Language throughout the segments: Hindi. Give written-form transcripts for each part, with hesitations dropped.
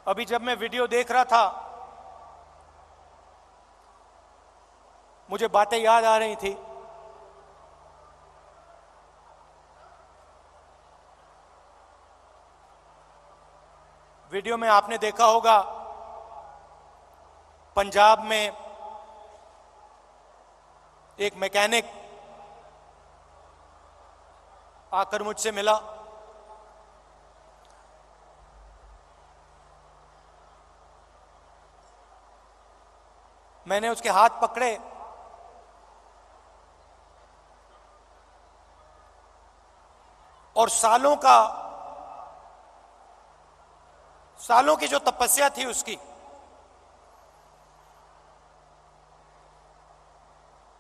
अभी जब मैं वीडियो देख रहा था मुझे बातें याद आ रही थी। वीडियो में आपने देखा होगा पंजाब में एक मैकेनिक आकर मुझसे मिला। मैंने उसके हाथ पकड़े और सालों की जो तपस्या थी उसकी,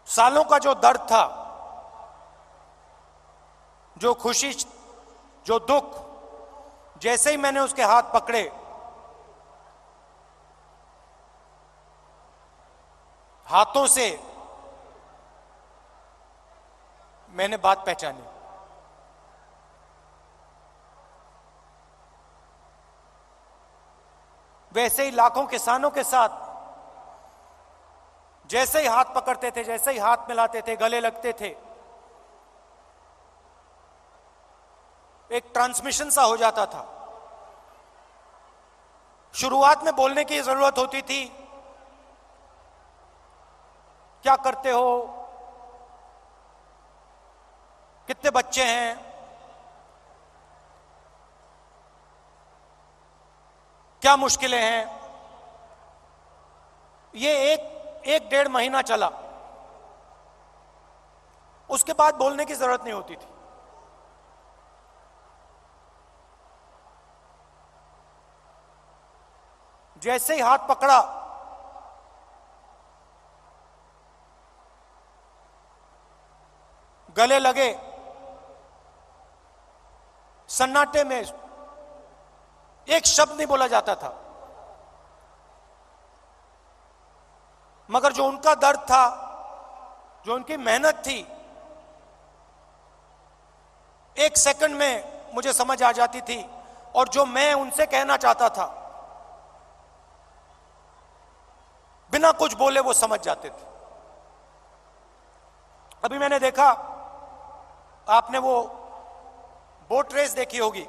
सालों का जो दर्द था, जो खुशी, जो दुख, जैसे ही मैंने उसके हाथ पकड़े हाथों से मैंने बात पहचानी। वैसे ही लाखों किसानों के साथ जैसे ही हाथ पकड़ते थे, जैसे ही हाथ मिलाते थे, गले लगते थे, एक ट्रांसमिशन सा हो जाता था। शुरुआत में बोलने की जरूरत होती थी, क्या करते हो, कितने बच्चे हैं, क्या मुश्किलें हैं। ये एक डेढ़ महीना चला, उसके बाद बोलने की जरूरत नहीं होती थी। जैसे ही हाथ पकड़ा गले लगे, सन्नाटे में एक शब्द नहीं बोला जाता था, मगर जो उनका दर्द था, जो उनकी मेहनत थी, एक सेकंड में मुझे समझ आ जाती थी। और जो मैं उनसे कहना चाहता था बिना कुछ बोले वो समझ जाते थे। अभी मैंने देखा, आपने वो बोट रेस देखी होगी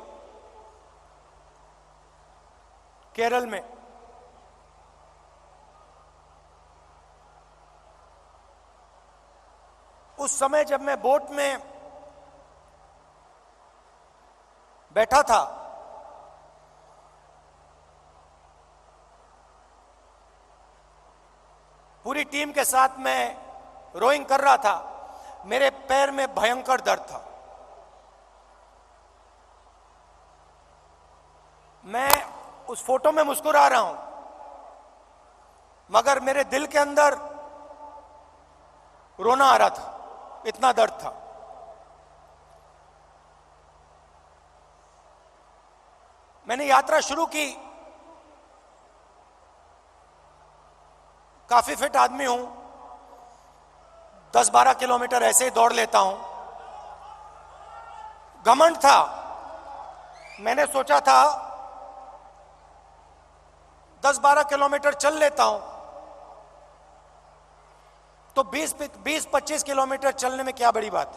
केरल में। उस समय जब मैं बोट में बैठा था, पूरी टीम के साथ मैं रोइंग कर रहा था, मेरे पैर में भयंकर दर्द था। मैं उस फोटो में मुस्कुरा रहा हूं, मगर मेरे दिल के अंदर रोना आ रहा था, इतना दर्द था। मैंने यात्रा शुरू की, काफी फिट आदमी हूं, 10-12 किलोमीटर ऐसे ही दौड़ लेता हूं। घमंड था, मैंने सोचा था 10-12 किलोमीटर चल लेता हूं तो 20-25 किलोमीटर चलने में क्या बड़ी बात।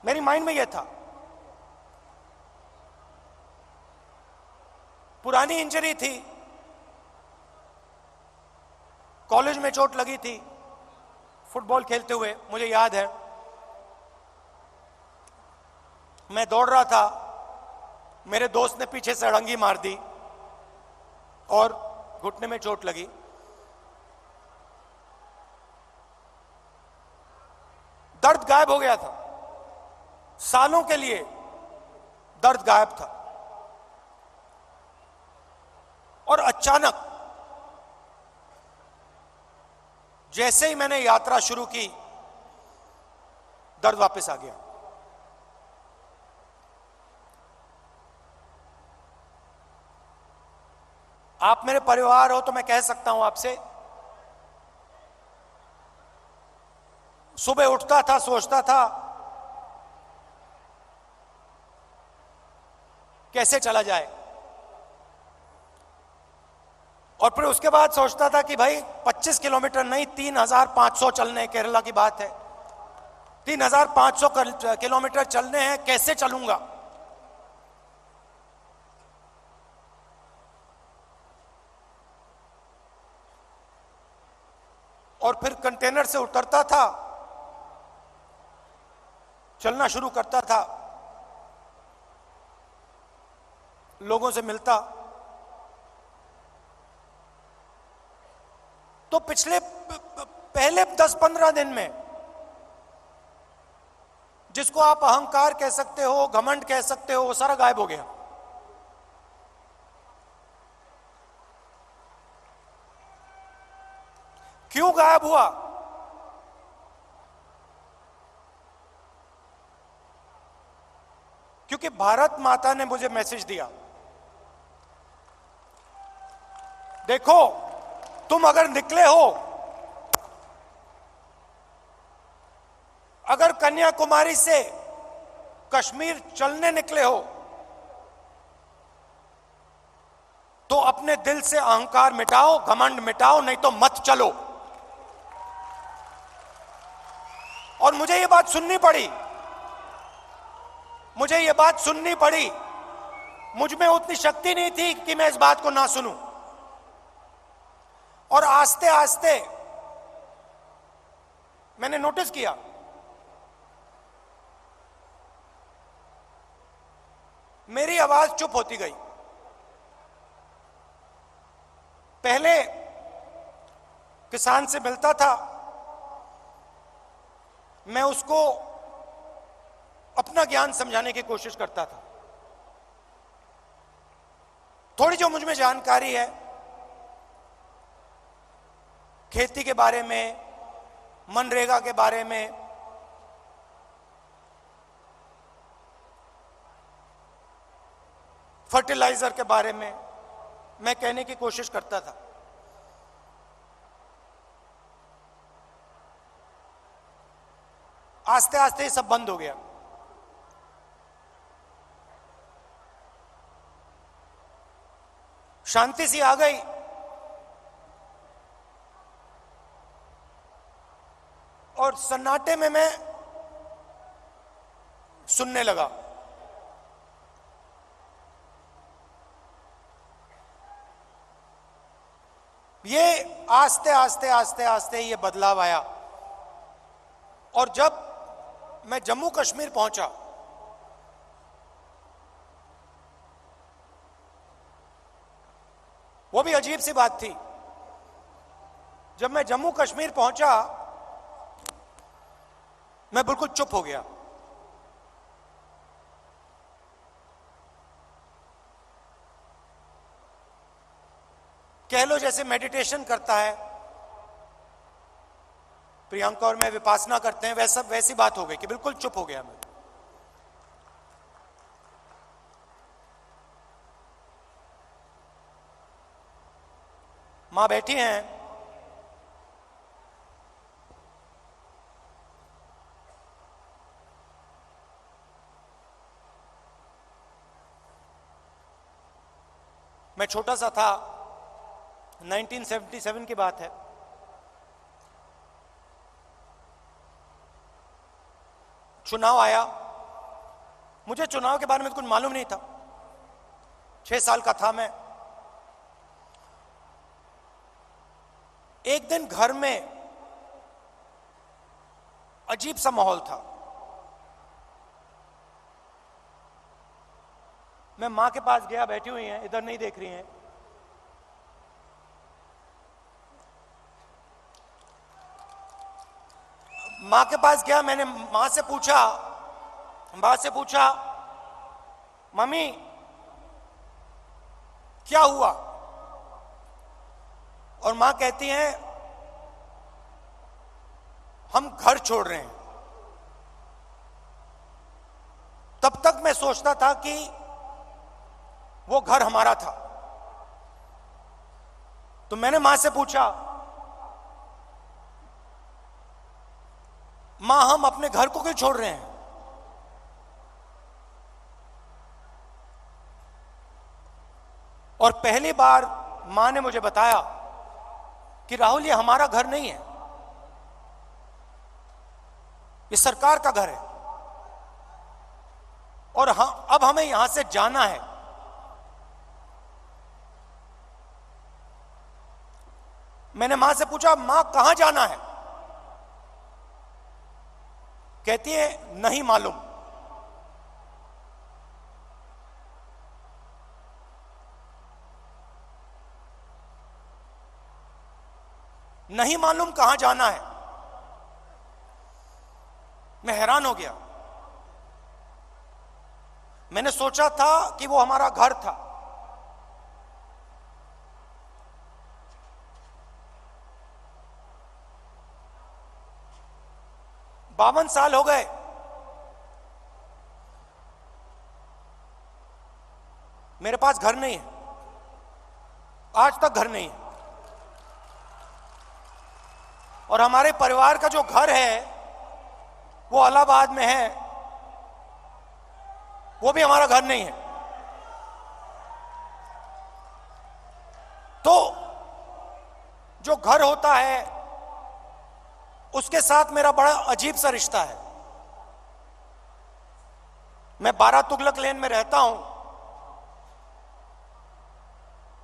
मेरी माइंड में यह था। पुरानी इंजरी थी, कॉलेज में चोट लगी थी फुटबॉल खेलते हुए, मुझे याद है। मैं दौड़ रहा था, मेरे दोस्त ने पीछे से अड़ंगी मार दी और घुटने में चोट लगी। दर्द गायब हो गया था, सालों के लिए दर्द गायब था। और अचानक जैसे ही मैंने यात्रा शुरू की, दर्द वापस आ गया। आप मेरे परिवार हो तो मैं कह सकता हूं आपसे, सुबह उठता था, सोचता था कैसे चला जाए, और फिर उसके बाद सोचता था कि भाई 25 किलोमीटर नहीं 3,500 चलने, केरला की बात है, 3,500 किलोमीटर चलने हैं, कैसे चलूंगा। और फिर कंटेनर से उतरता था, चलना शुरू करता था, लोगों से मिलता। तो पिछले पहले 10-15 दिन में जिसको आप अहंकार कह सकते हो, घमंड कह सकते हो, वो सारा गायब हो गया। क्यों गायब हुआ? क्योंकि भारत माता ने मुझे मैसेज दिया, देखो तुम अगर निकले हो, अगर कन्याकुमारी से कश्मीर चलने निकले हो, तो अपने दिल से अहंकार मिटाओ, घमंड मिटाओ, नहीं तो मत चलो। और मुझे ये बात सुननी पड़ी, मुझे ये बात सुननी पड़ी। मुझ में उतनी शक्ति नहीं थी कि मैं इस बात को ना सुनूं। और आस्ते आस्ते मैंने नोटिस किया, मेरी आवाज चुप होती गई। पहले किसान से मिलता था, मैं उसको अपना ज्ञान समझाने की कोशिश करता था। थोड़ी जो मुझ में जानकारी है खेती के बारे में, मनरेगा के बारे में, फर्टिलाइजर के बारे में, मैं कहने की कोशिश करता था। आस्ते आस्ते ये सब बंद हो गया। शांति सी आ गई। और सन्नाटे में मैं सुनने लगा। ये आस्ते आस्ते आस्ते आस्ते ये बदलाव आया। और जब मैं जम्मू कश्मीर पहुंचा, वो भी अजीब सी बात थी। जब मैं जम्मू कश्मीर पहुंचा, मैं बिल्कुल चुप हो गया। कह लो जैसे मेडिटेशन करता है प्रियंका और मैं, विपासना करते हैं, वैसी बात हो गई कि बिल्कुल चुप हो गया मैं। मां बैठी हैं, मैं छोटा सा था, 1977 की बात है। चुनाव आया, मुझे चुनाव के बारे में कुछ मालूम नहीं था, 6 साल का था मैं। एक दिन घर में अजीब सा माहौल था। मैं मां के पास गया, बैठी हुई हैं, इधर नहीं देख रही हैं। मां के पास गया, मैंने मां से पूछा मम्मी क्या हुआ? और मां कहती हैं हम घर छोड़ रहे हैं। तब तक मैं सोचता था कि वो घर हमारा था। तो मैंने मां से पूछा, मां हम अपने घर को क्यों छोड़ रहे हैं? और पहली बार मां ने मुझे बताया कि राहुल, ये हमारा घर नहीं है, ये सरकार का घर है और अब हमें यहां से जाना है। मैंने मां से पूछा, मां कहां जाना है? कहती है नहीं मालूम। नहीं मालूम कहां जाना है। मैं हैरान हो गया। मैंने सोचा था कि वो हमारा घर था। बावन साल हो गए, मेरे पास घर नहीं है, आज तक घर नहीं है। और हमारे परिवार का जो घर है वो इलाहाबाद में है, वो भी हमारा घर नहीं है। तो जो घर होता है उसके साथ मेरा बड़ा अजीब सा रिश्ता है। मैं 12 तुगलक लेन में रहता हूं,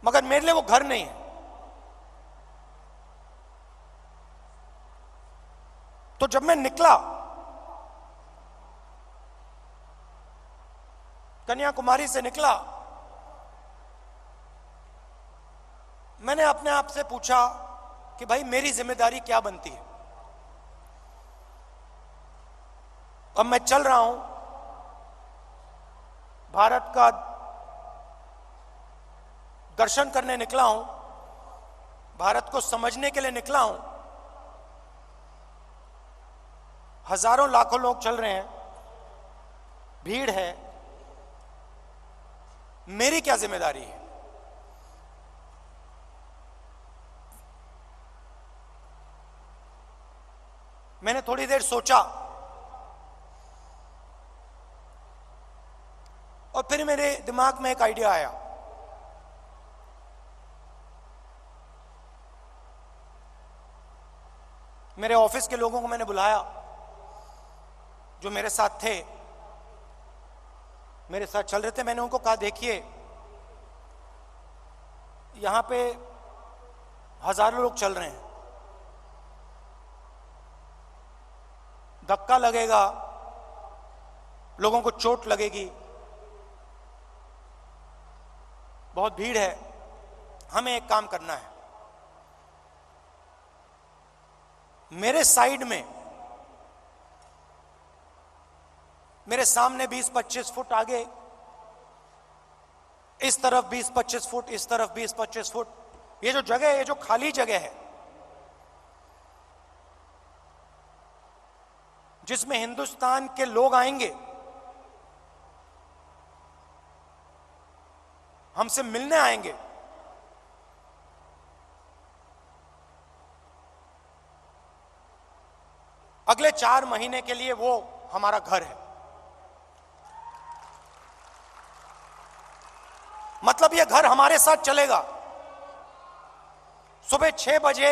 मगर मेरे लिए वो घर नहीं है। तो जब मैं निकला, कन्याकुमारी से निकला, मैंने अपने आप से पूछा कि भाई मेरी जिम्मेदारी क्या बनती है। अब मैं चल रहा हूं, भारत का दर्शन करने निकला हूं, भारत को समझने के लिए निकला हूं। हजारों लाखों लोग चल रहे हैं, भीड़ है, मेरी क्या जिम्मेदारी है? मैंने थोड़ी देर सोचा और फिर मेरे दिमाग में एक आइडिया आया। मेरे ऑफिस के लोगों को मैंने बुलाया जो मेरे साथ थे, मेरे साथ चल रहे थे। मैंने उनको कहा, देखिए यहां पे हजारों लोग चल रहे हैं, धक्का लगेगा, लोगों को चोट लगेगी, बहुत भीड़ है। हमें एक काम करना है, मेरे साइड में, मेरे सामने 20-25 फुट आगे, इस तरफ 20-25 फुट, इस तरफ 20-25 फुट, ये जो जगह है, ये जो खाली जगह है जिसमें हिंदुस्तान के लोग आएंगे, हमसे मिलने आएंगे, अगले 4 महीने के लिए वो हमारा घर है। मतलब ये घर हमारे साथ चलेगा। सुबह 6 बजे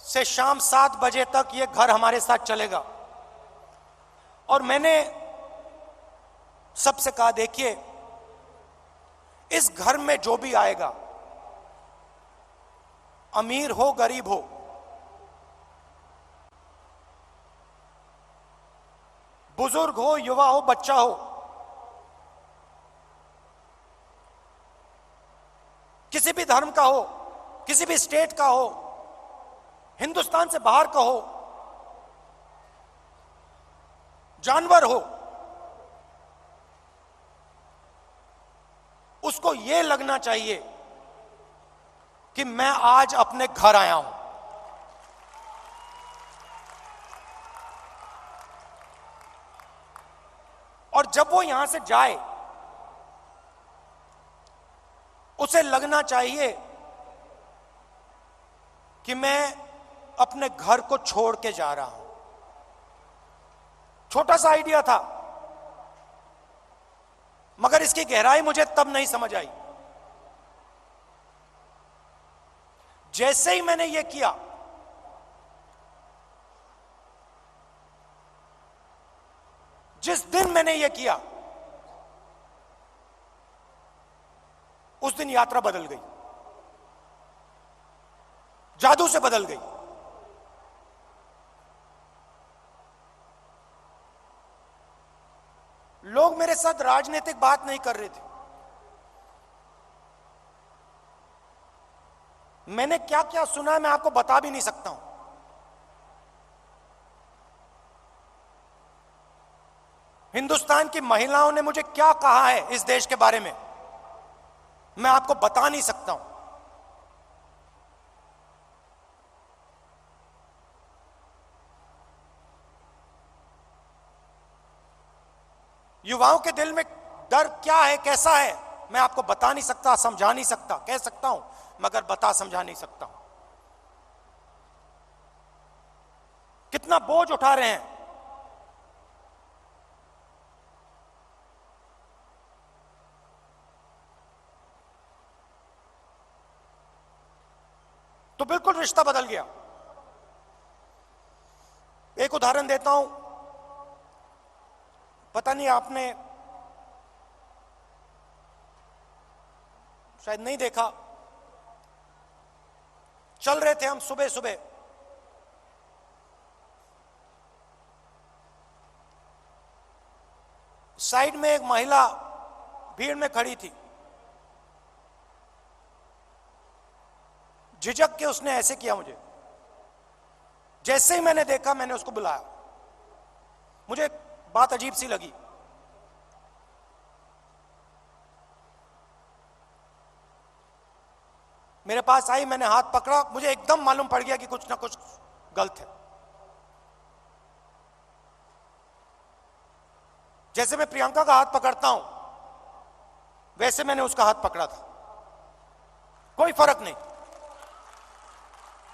से शाम 7 बजे तक ये घर हमारे साथ चलेगा। और मैंने सबसे कहा, देखिए इस घर में जो भी आएगा, अमीर हो गरीब हो, बुजुर्ग हो युवा हो बच्चा हो, किसी भी धर्म का हो, किसी भी स्टेट का हो, हिंदुस्तान से बाहर का हो, जानवर हो, उसको यह लगना चाहिए कि मैं आज अपने घर आया हूं। और जब वो यहां से जाए, उसे लगना चाहिए कि मैं अपने घर को छोड़ के जा रहा हूं। छोटा सा आइडिया था, मगर इसकी गहराई मुझे तब नहीं समझ आई। जैसे ही मैंने ये किया, जिस दिन मैंने ये किया, उस दिन यात्रा बदल गई, जादू से बदल गई। लोग मेरे साथ राजनीतिक बात नहीं कर रहे थे। मैंने क्या क्या सुना मैं आपको बता भी नहीं सकता हूं। हिंदुस्तान की महिलाओं ने मुझे क्या कहा है इस देश के बारे में, मैं आपको बता नहीं सकता हूं। युवाओं के दिल में डर क्या है, कैसा है, मैं आपको बता नहीं सकता, समझा नहीं सकता। कह सकता हूं मगर बता समझा नहीं सकता हूं। कितना बोझ उठा रहे हैं। तो बिल्कुल रिश्ता बदल गया। एक उदाहरण देता हूं, पता नहीं आपने शायद नहीं देखा। चल रहे थे हम सुबह सुबह, साइड में एक महिला भीड़ में खड़ी थी। झिझक के उसने ऐसे किया मुझे। जैसे ही मैंने देखा मैंने उसको बुलाया। मुझे बात अजीब सी लगी। मेरे पास आई, मैंने हाथ पकड़ा, मुझे एकदम मालूम पड़ गया कि कुछ ना कुछ गलत है। जैसे मैं प्रियंका का हाथ पकड़ता हूं वैसे मैंने उसका हाथ पकड़ा था। कोई फर्क नहीं।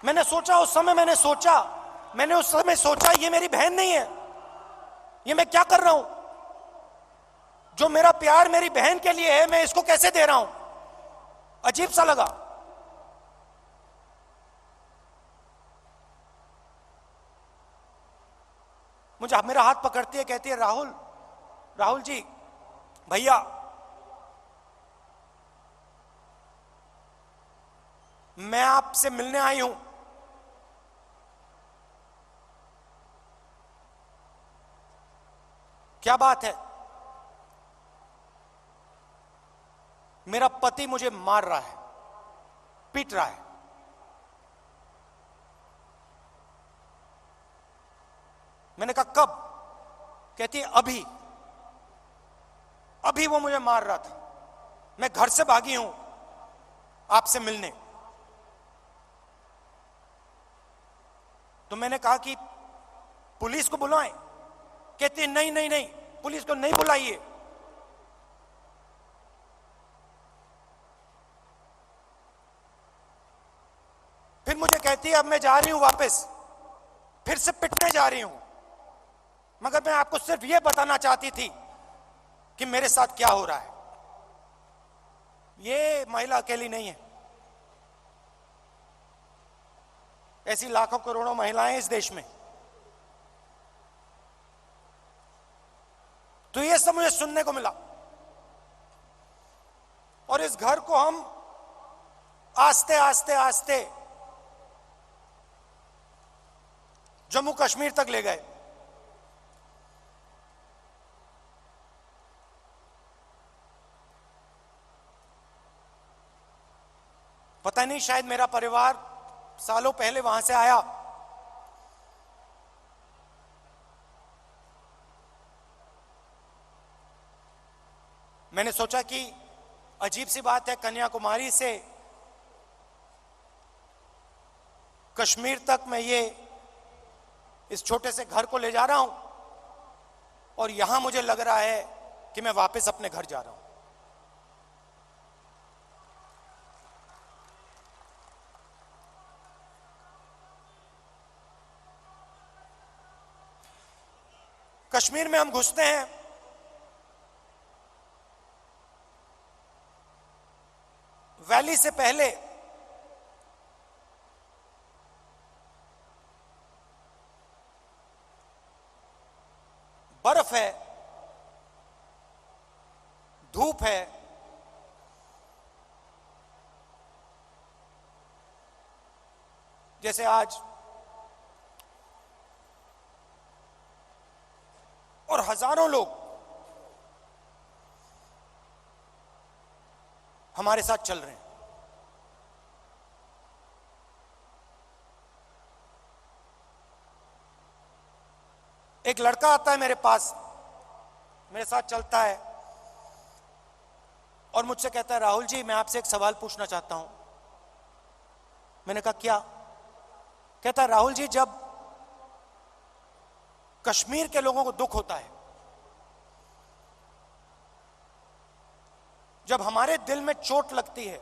मैंने सोचा उस समय, मैंने उस समय सोचा ये मेरी बहन नहीं है, ये मैं क्या कर रहा हूं? जो मेरा प्यार मेरी बहन के लिए है मैं इसको कैसे दे रहा हूं? अजीब सा लगा। मुझे मेरा हाथ पकड़ती है, कहती है राहुल जी, भैया मैं आपसे मिलने आई हूं। क्या बात है? मेरा पति मुझे मार रहा है, पीट रहा है। मैंने कहा कब? कहती है अभी वो मुझे मार रहा था, मैं घर से भागी हूं आपसे मिलने। तो मैंने कहा कि पुलिस को बुलाएं। कहती है नहीं, पुलिस को नहीं बुलाइए। फिर मुझे कहती है अब मैं जा रही हूं वापस, फिर से पिटने जा रही हूं। मगर मैं आपको सिर्फ यह बताना चाहती थी कि मेरे साथ क्या हो रहा है। ये महिला अकेली नहीं है, ऐसी लाखों करोड़ों महिलाएं इस देश में। तो ये सब मुझे सुनने को मिला। और इस घर को हम आस्ते आस्ते जम्मू कश्मीर तक ले गए। पता नहीं, शायद मेरा परिवार सालों पहले वहां से आया। मैंने सोचा कि अजीब सी बात है, कन्याकुमारी से कश्मीर तक मैं ये इस छोटे से घर को ले जा रहा हूं और यहां मुझे लग रहा है कि मैं वापस अपने घर जा रहा हूं। कश्मीर में हम घुसते हैं, वैली से पहले जैसे आज और हजारों लोग हमारे साथ चल रहे हैं। एक लड़का आता है मेरे पास, मेरे साथ चलता है और मुझसे कहता है, राहुल जी मैं आपसे एक सवाल पूछना चाहता हूं। मैंने कहा क्या? कहता है, राहुल जी जब कश्मीर के लोगों को दुख होता है, जब हमारे दिल में चोट लगती है,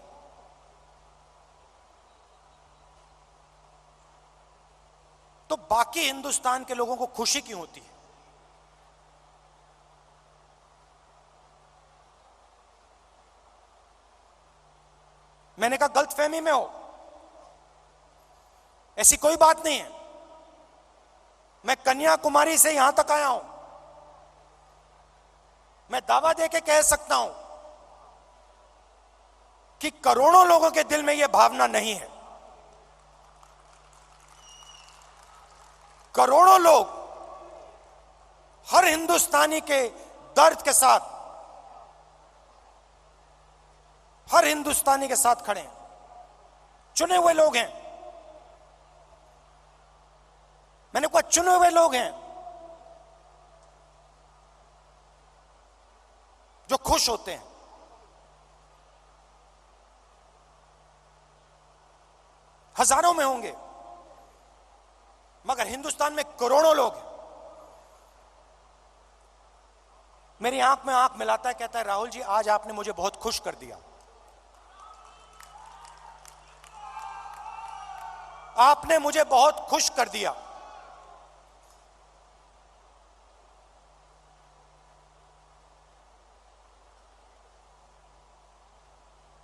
तो बाकी हिंदुस्तान के लोगों को खुशी क्यों होती है? मैंने कहा गलतफहमी में हो, ऐसी कोई बात नहीं है। मैं कन्याकुमारी से यहां तक आया हूं, मैं दावा दे के कह सकता हूं कि करोड़ों लोगों के दिल में यह भावना नहीं है। करोड़ों लोग हर हिंदुस्तानी के दर्द के साथ, हर हिंदुस्तानी के साथ खड़े हैं। चुने हुए लोग हैं। मैंने कहा चुने हुए लोग हैं जो खुश होते हैं। हजारों में होंगे, मगर हिंदुस्तान में करोड़ों लोग हैं। मेरी आंख में आंख मिलाता है, कहता है, राहुल जी आज आपने मुझे बहुत खुश कर दिया। आपने मुझे बहुत खुश कर दिया।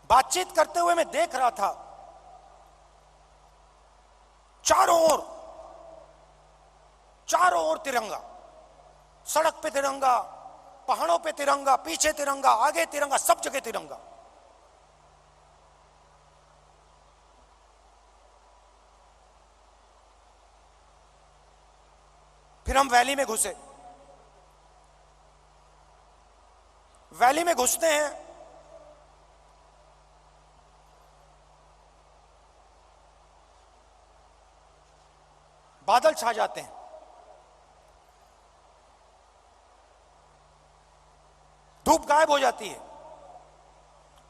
बातचीत करते हुए मैं देख रहा था, चारों ओर तिरंगा, सड़क पे तिरंगा, पहाड़ों पे तिरंगा, पीछे तिरंगा, आगे तिरंगा, सब जगह तिरंगा। फिर हम वैली में घुसे। वैली में घुसते हैं, बादल छा जाते हैं। धूप गायब हो जाती है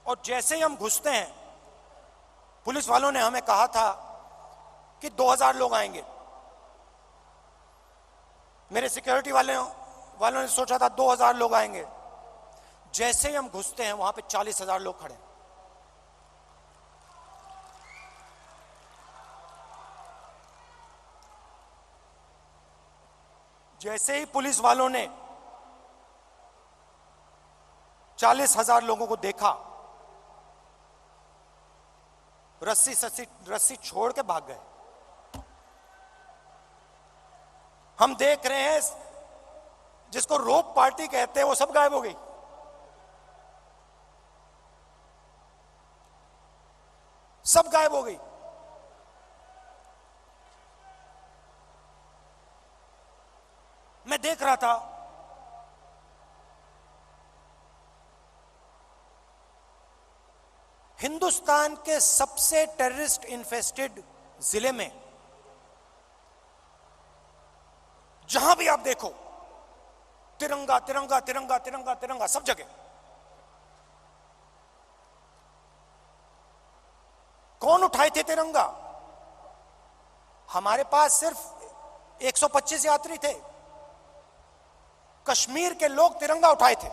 और जैसे ही हम घुसते हैं, पुलिस वालों ने हमें कहा था कि 2000 लोग आएंगे। मेरे सिक्योरिटी वालों ने सोचा था 2000 लोग आएंगे। जैसे ही हम घुसते हैं, वहां पे 40,000 लोग खड़े हैं। जैसे ही पुलिस वालों ने 40,000 लोगों को देखा, रस्सी छोड़ के भाग गए। हम देख रहे हैं, जिसको रोप पार्टी कहते हैं, वो सब गायब हो गई। सब गायब हो गई। मैं देख रहा था, हिंदुस्तान के सबसे टेररिस्ट इन्फेस्टेड जिले में जहां भी आप देखो, तिरंगा तिरंगा तिरंगा तिरंगा तिरंगा, सब जगह। कौन उठाए थे तिरंगा? हमारे पास सिर्फ 125 यात्री थे। कश्मीर के लोग तिरंगा उठाए थे।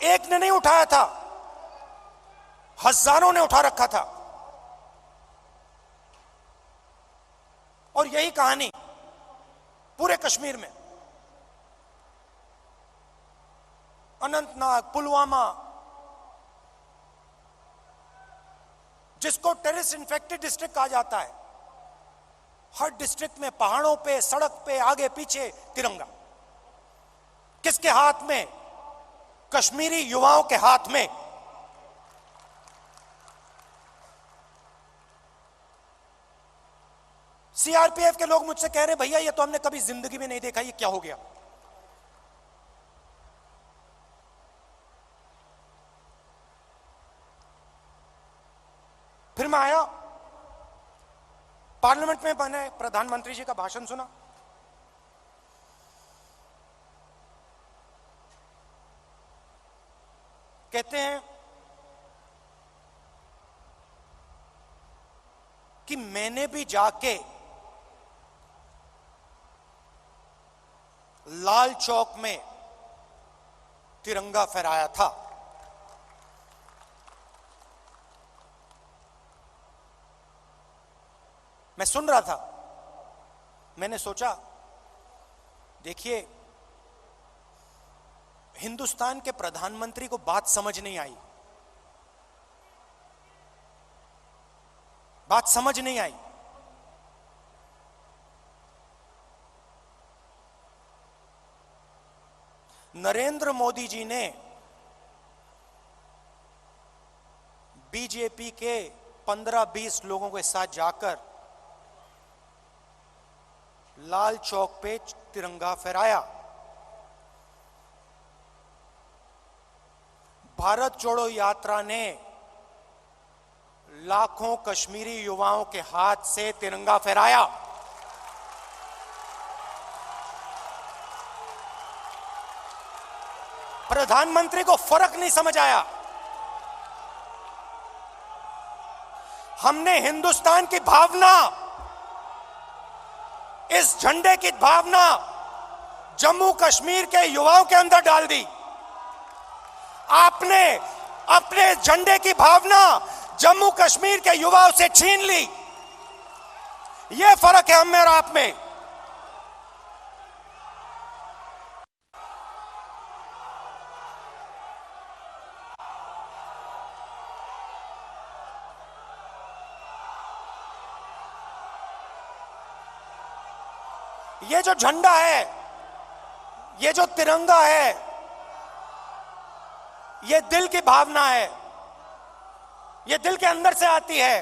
एक ने नहीं उठाया था, हजारों ने उठा रखा था। और यही कहानी पूरे कश्मीर में, अनंतनाग, पुलवामा, जिसको टेररिस्ट इन्फेक्टेड डिस्ट्रिक्ट कहा जाता है, हर डिस्ट्रिक्ट में पहाड़ों पे, सड़क पे, आगे पीछे तिरंगा। किसके हाथ में? कश्मीरी युवाओं के हाथ में। सीआरपीएफ के लोग मुझसे कह रहे हैं भैया ये तो हमने कभी जिंदगी में नहीं देखा, ये क्या हो गया। फिर मैं आया पार्लियामेंट में, मैंने प्रधानमंत्री जी का भाषण सुना। कहते हैं कि मैंने भी जाके लाल चौक में तिरंगा फहराया था। मैं सुन रहा था, मैंने सोचा देखिए हिंदुस्तान के प्रधानमंत्री को बात समझ नहीं आई, बात समझ नहीं आई। नरेंद्र मोदी जी ने बीजेपी के 15-20 लोगों के साथ जाकर लाल चौक पे तिरंगा फहराया। भारत जोड़ो यात्रा ने लाखों कश्मीरी युवाओं के हाथ से तिरंगा फहराया। प्रधानमंत्री को फर्क नहीं समझ आया। हमने हिंदुस्तान की भावना, इस झंडे की भावना जम्मू कश्मीर के युवाओं के अंदर डाल दी। आपने अपने झंडे की भावना जम्मू कश्मीर के युवाओं से छीन ली। यह फर्क है हम में और आप में। ये जो झंडा है, ये जो तिरंगा है, ये दिल की भावना है, ये दिल के अंदर से आती है।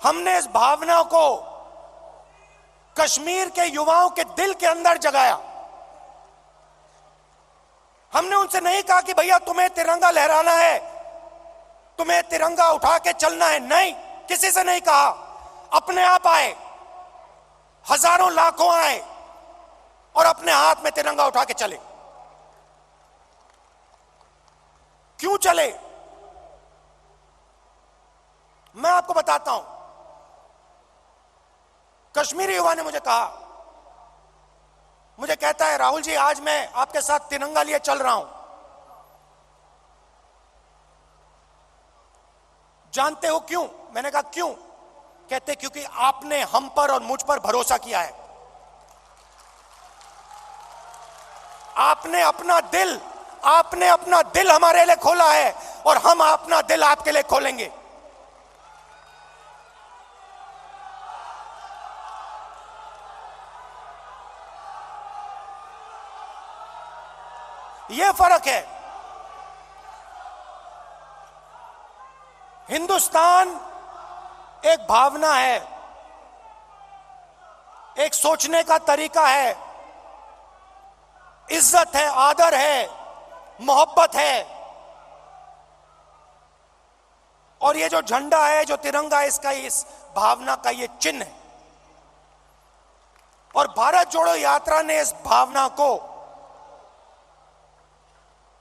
हमने इस भावना को कश्मीर के युवाओं के दिल के अंदर जगाया। हमने उनसे नहीं कहा कि भैया तुम्हें तिरंगा लहराना है, तुम्हें तिरंगा उठा के चलना है, नहीं, किसी से नहीं कहा। अपने आप आए, हजारों लाखों आए और अपने हाथ में तिरंगा उठा के चले। क्यों चले? मैं आपको बताता हूं। कश्मीरी युवा ने मुझे कहा, मुझे कहता है राहुल जी आज मैं आपके साथ तिरंगा लिए चल रहा हूं। जानते हो क्यों? मैंने कहा क्यों? कहते क्योंकि आपने हम पर और मुझ पर भरोसा किया है। आपने अपना दिल हमारे लिए खोला है और हम अपना दिल आपके लिए खोलेंगे। यह फर्क है। हिंदुस्तान एक भावना है, एक सोचने का तरीका है, इज्जत है, आदर है, मोहब्बत है। और ये जो झंडा है, जो तिरंगा है, इसका इस भावना का ये चिन्ह है। और भारत जोड़ो यात्रा ने इस भावना को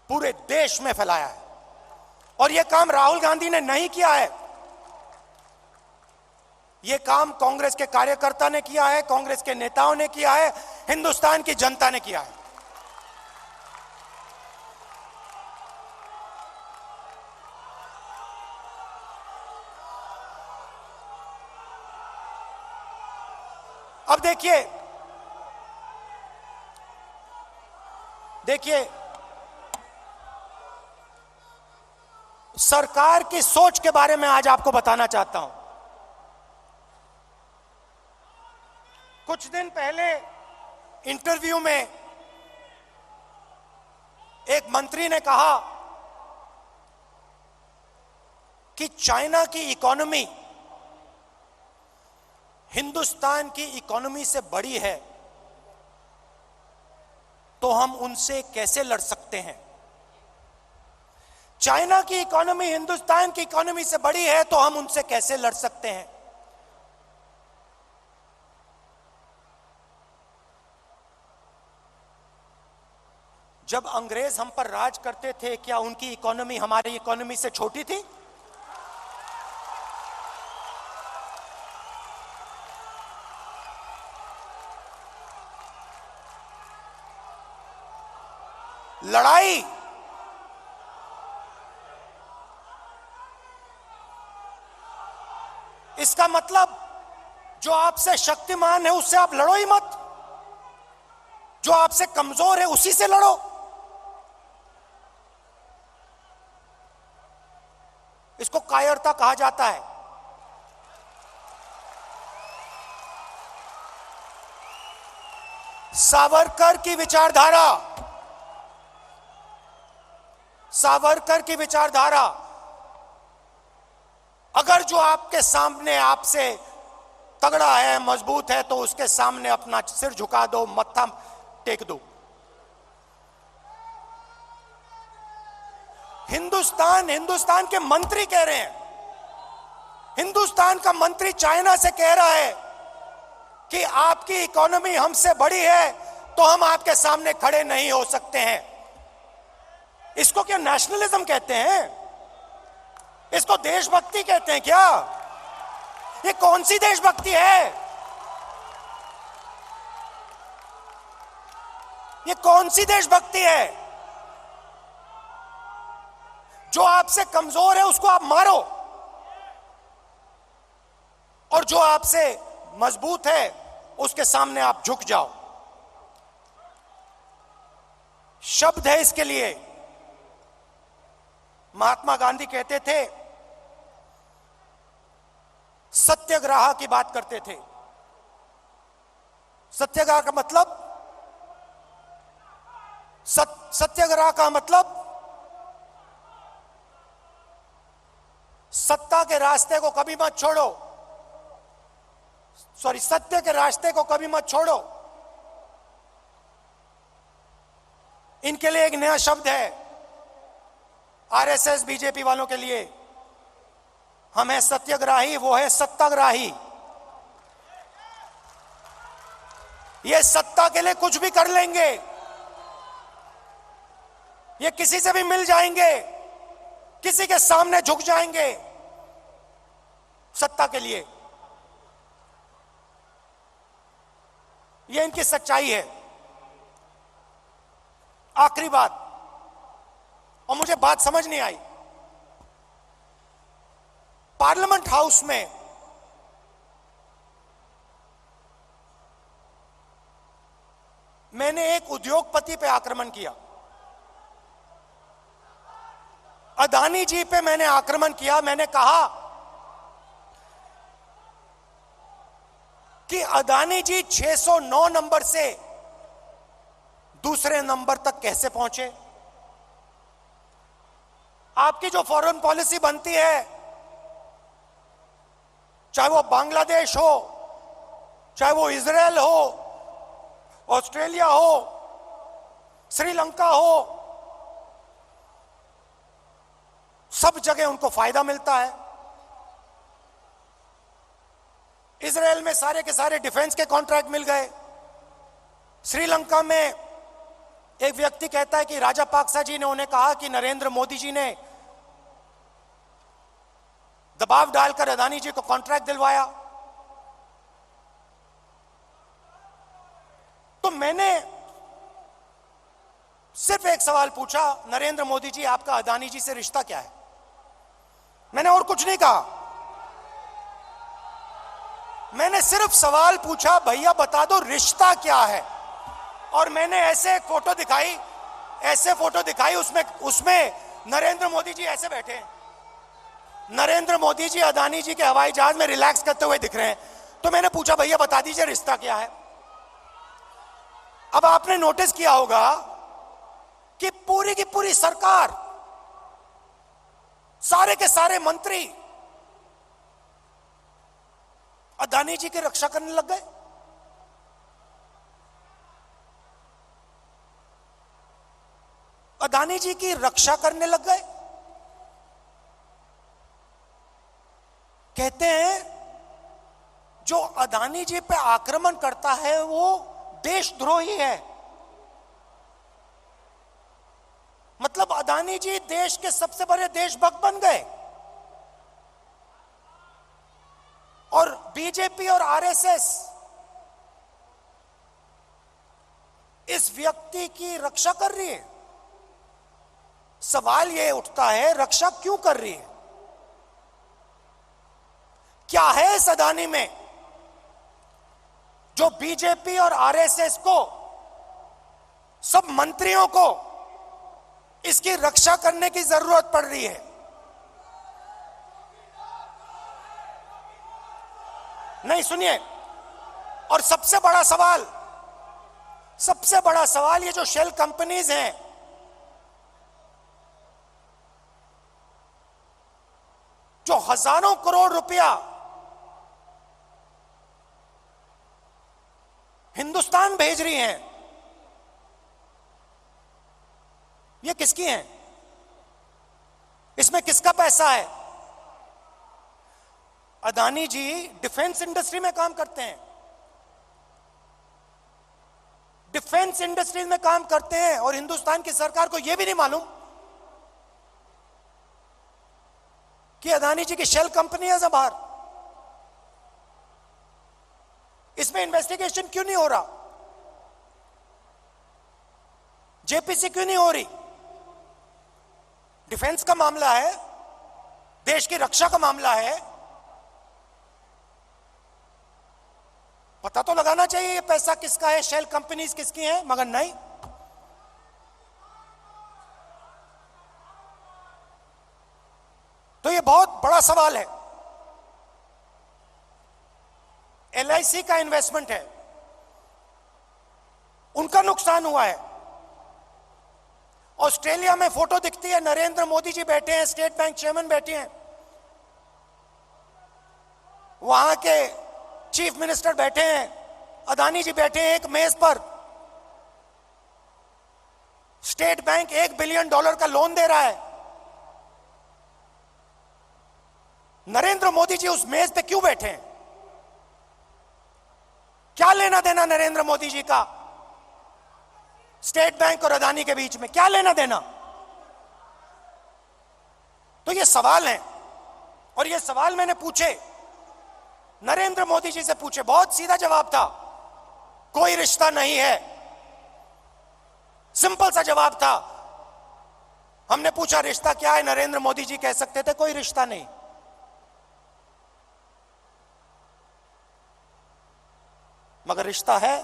पूरे देश में फैलाया है। और यह काम राहुल गांधी ने नहीं किया है, यह काम कांग्रेस के कार्यकर्ता ने किया है, कांग्रेस के नेताओं ने किया है, हिंदुस्तान की जनता ने किया है। अब देखिए सरकार की सोच के बारे में आज आपको बताना चाहता हूं। कुछ दिन पहले इंटरव्यू में एक मंत्री ने कहा कि चाइना की इकोनॉमी हिंदुस्तान की इकोनॉमी से बड़ी है तो हम उनसे कैसे लड़ सकते हैं? चाइना की इकोनॉमी हिंदुस्तान की इकोनॉमी से बड़ी है तो हम उनसे कैसे लड़ सकते हैं? जब अंग्रेज हम पर राज करते थे, क्या उनकी इकोनॉमी हमारी इकोनॉमी से छोटी थी? लड़ाई इसका मतलब जो आपसे शक्तिमान है उससे आप लड़ो ही मत, जो आपसे कमजोर है उसी से लड़ो। इसको कायरता कहा जाता है। सावरकर की विचारधारा, सावरकर की विचारधारा, अगर जो आपके सामने आपसे तगड़ा है, मजबूत है, तो उसके सामने अपना सिर झुका दो, मत्था टेक दो। हिंदुस्तान के मंत्री कह रहे हैं, हिंदुस्तान का मंत्री चाइना से कह रहा है कि आपकी इकोनॉमी हमसे बड़ी है तो हम आपके सामने खड़े नहीं हो सकते हैं। इसको क्या नेशनलिज्म कहते हैं? इसको देशभक्ति कहते हैं क्या? ये कौन सी देशभक्ति है? ये कौन सी देशभक्ति है? जो आपसे कमजोर है उसको आप मारो और जो आपसे मजबूत है उसके सामने आप झुक जाओ। शब्द है इसके लिए। महात्मा गांधी कहते थे, सत्याग्रह की बात करते थे। सत्याग्रह का मतलब, सत्याग्रह का मतलब सत्ता के रास्ते को कभी मत छोड़ो, सत्य के रास्ते को कभी मत छोड़ो। इनके लिए एक नया शब्द है आरएसएस बीजेपी वालों के लिए। हम है सत्याग्रही, वो है सत्ताग्राही। ये सत्ता के लिए कुछ भी कर लेंगे, ये किसी से भी मिल जाएंगे, किसी के सामने झुक जाएंगे सत्ता के लिए। ये इनकी सच्चाई है। आखिरी बात, और मुझे बात समझ नहीं आई, पार्लियामेंट हाउस में मैंने एक उद्योगपति पे आक्रमण किया, अदानी जी पे मैंने आक्रमण किया। मैंने कहा कि अदानी जी 609 नंबर से दूसरे नंबर तक कैसे पहुंचे? आपकी जो फॉरेन पॉलिसी बनती है, चाहे वो बांग्लादेश हो, चाहे वो इजराइल हो, ऑस्ट्रेलिया हो, श्रीलंका हो, सब जगह उनको फायदा मिलता है। इजराइल में सारे के सारे डिफेंस के कॉन्ट्रैक्ट मिल गए। श्रीलंका में एक व्यक्ति कहता है कि राजापाक्सा जी ने उन्हें कहा कि नरेंद्र मोदी जी ने दबाव डालकर अदानी जी को कॉन्ट्रैक्ट दिलवाया। तो मैंने सिर्फ एक सवाल पूछा, नरेंद्र मोदी जी, आपका अदानी जी से रिश्ता क्या है? मैंने और कुछ नहीं कहा। मैंने सिर्फ सवाल पूछा, भैया बता दो रिश्ता क्या है। और मैंने ऐसे एक फोटो दिखाई, उसमें नरेंद्र मोदी जी ऐसे बैठे हैं। नरेंद्र मोदी जी अदानी जी के हवाई जहाज में रिलैक्स करते हुए दिख रहे हैं। तो मैंने पूछा, भैया बता दीजिए रिश्ता क्या है। अब आपने नोटिस किया होगा कि पूरी की पूरी सरकार, सारे के सारे मंत्री अदानी जी की रक्षा करने लग गए। अदानी जी की रक्षा करने लग गए। कहते हैं जो अदानी जी पे आक्रमण करता है वो देशद्रोही है। मतलब अदानी जी देश के सबसे बड़े देशभक्त बन गए और बीजेपी और आरएसएस इस व्यक्ति की रक्षा कर रही है। सवाल यह उठता है, रक्षा क्यों कर रही है? क्या है इस अदानी में जो बीजेपी और आरएसएस को, सब मंत्रियों को इसकी रक्षा करने की जरूरत पड़ रही है? नहीं, सुनिए। और सबसे बड़ा सवाल ये जो शेल कंपनीज हैं, जो हजारों करोड़ रुपया हिंदुस्तान भेज रही हैं, ये किसकी हैं? इसमें किसका पैसा है? अदानी जी डिफेंस इंडस्ट्री में काम करते हैं, डिफेंस इंडस्ट्री में काम करते हैं और हिंदुस्तान की सरकार को यह भी नहीं मालूम कि अदानी जी की शेल कंपनी है बाहर। इसमें इन्वेस्टिगेशन क्यों नहीं हो रहा? जेपीसी क्यों नहीं हो रही? डिफेंस का मामला है, देश की रक्षा का मामला है, पता तो लगाना चाहिए ये पैसा किसका है, शेल कंपनीज किसकी हैं, मगर नहीं। तो ये बहुत बड़ा सवाल है। एलआईसी का इन्वेस्टमेंट है, उनका नुकसान हुआ है। ऑस्ट्रेलिया में फोटो दिखती है, नरेंद्र मोदी जी बैठे हैं, स्टेट बैंक चेयरमैन बैठे हैं, वहां के चीफ मिनिस्टर बैठे हैं, अदानी जी बैठे हैं एक मेज पर। स्टेट बैंक $1 बिलियन का लोन दे रहा है। नरेंद्र मोदी जी उस मेज पे क्यों बैठे हैं? क्या लेना देना नरेंद्र मोदी जी का स्टेट बैंक और अदानी के बीच में? क्या लेना देना? तो ये सवाल है, और ये सवाल मैंने पूछे, नरेंद्र मोदी जी से पूछे, बहुत सीधा जवाब था, कोई रिश्ता नहीं है। सिंपल सा जवाब था। हमने पूछा रिश्ता क्या है, नरेंद्र मोदी जी कह सकते थे कोई रिश्ता नहीं। मगर रिश्ता है।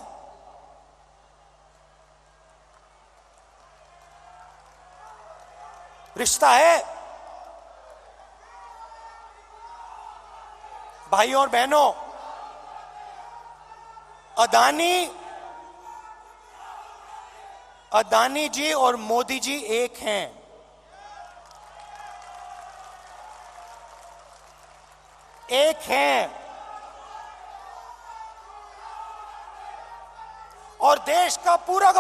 रिश्ता है। भाइयों और बहनों, अदानी जी और मोदी जी एक हैं। एक हैं। और देश का पूरा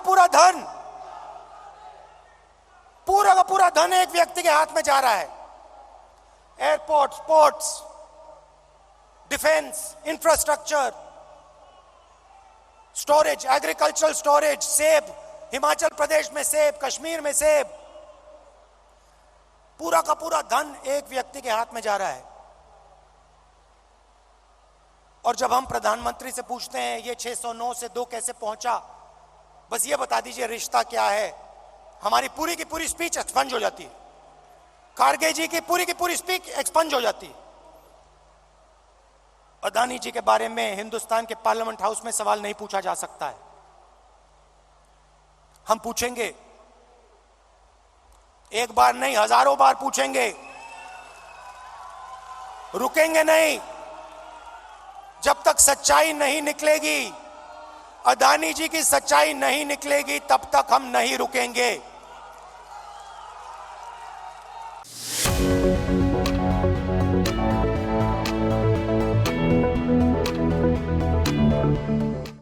धन एक व्यक्ति के हाथ में जा रहा है। Airport, ports, defence, infrastructure, storage, agricultural storage, सेब, हिमाचल प्रदेश में सेब, कश्मीर में सेब, पूरा का पूरा धन एक व्यक्ति के हाथ में जा रहा है। और जब हम प्रधानमंत्री से पूछते हैं ये 609 से 2 कैसे पहुंचा, बस ये बता दीजिए रिश्ता क्या है, हमारी पूरी की पूरी स्पीच एक्सपंज हो जाती है। खारगे जी की पूरी स्पीच एक्सपंज हो जाती है। अदानी जी के बारे में हिंदुस्तान के पार्लियामेंट हाउस में सवाल नहीं पूछा जा सकता है। हम पूछेंगे, एक बार नहीं, हजारों बार पूछेंगे, रुकेंगे नहीं। जब तक सच्चाई नहीं निकलेगी, अदानी जी की सच्चाई नहीं निकलेगी, तब तक हम नहीं रुकेंगे।